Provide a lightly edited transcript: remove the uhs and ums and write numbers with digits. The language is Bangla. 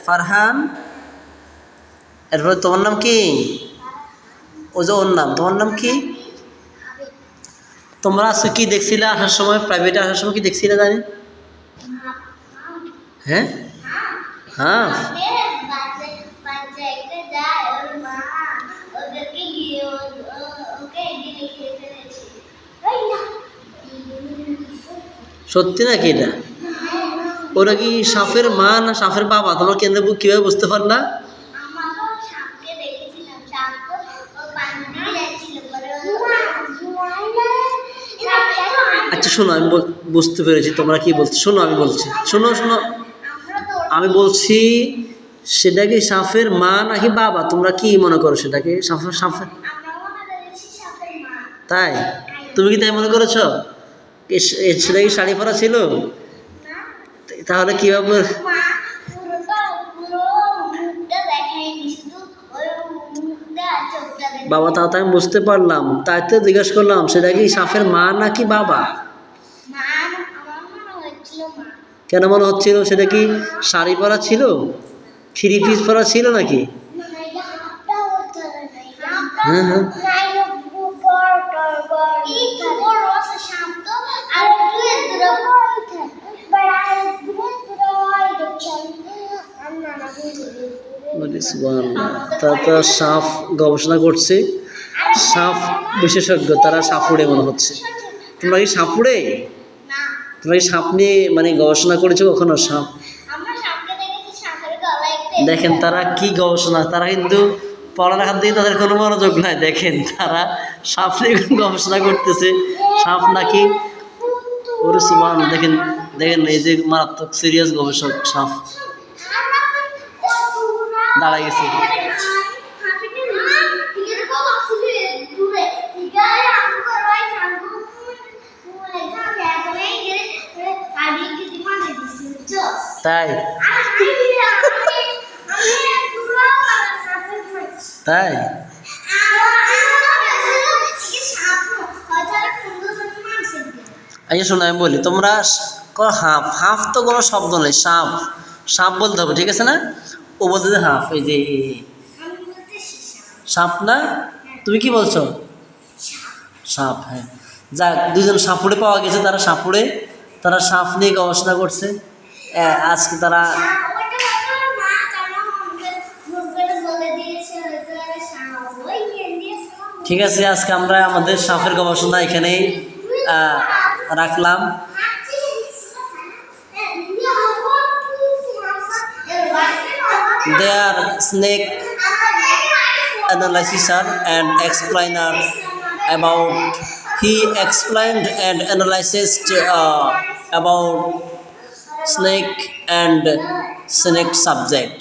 ফারহান, এরপরে তোমার নাম কি? ও যে ওর নাম, তোমার নাম কি? তোমরা আজকে কি দেখছিলে আসার সময়, প্রাইভেটে আসার সময় কি দেখছিলে জানি? হ্যাঁ হ্যাঁ, সত্যি নাকি এটা? ওরা কি সাপের মা না সাপের বাবা? তোমার কেন্দ্রে কিভাবে বুঝতে পারলা? আচ্ছা শোনো, আমি বুঝতে পেরেছি তোমরা কি বলছো। শোনো আমি বলছি, শোনো শোনো, আমি বলছি সেটা কি সাপের মা নাকি বাবা? তোমরা কি মনে করো সেটাকে? সাপের সাপের তাই? তুমি কি তাই মনে করেছ? সেটা কি শাড়ি পরা ছিল? তাহলে কিভাবে? বাবা, তাও তো আমি বুঝতে পারলাম, তাই তো জিজ্ঞেস করলাম সেটা কি সাপের মা নাকি বাবা? কেন মনে হচ্ছিল? সেটা কি শাড়ি পরা ছিল, থ্রি পিস পরা ছিল নাকি? হ্যাঁ হ্যাঁ, তারা সাপ গবেষণা করছে, সাপ বিশেষজ্ঞ, তারা সাপুড়ে মনে হচ্ছে। তোমরা কি সাপুড়ে? তোমরা কি সাপ নিয়ে মানে গবেষণা করেছো কখনো? সাপ দেখেন তারা কি গবেষণা, তারা কিন্তু পড়ালেখার দিকে তাদের কোনো মনোযোগ নাই। দেখেন তারা সাপ নিয়ে গবেষণা করতেছে, সাপ নাকি ওরে সুবহান। দেখেন দেখেন, এই যে মারাত্মক সিরিয়াস গবেষক সাপ দাঁড়াই গেছে। তাই তাই আচ্ছা শোনো, আমি বলি, তোমরা হাফ হাফ তো কোনো শব্দ নেই, সাপ সাপ বলতে হবে, ঠিক আছে না? ও বলতে যে হাফ, এই যে সাপ না? তুমি কি বলছো? সাপ, হ্যাঁ। যাক, দুজন সাপুড়ে পাওয়া গেছে, তারা সাপুড়ে, তারা সাপ নিয়ে গবেষণা করছে আজকে তারা। ঠিক আছে, আজকে আমরা আমাদের সাপের গবেষণা এখানেই রাখলাম। Their snake analyzer and explainer about he explained and analyzed about snake and snake subject.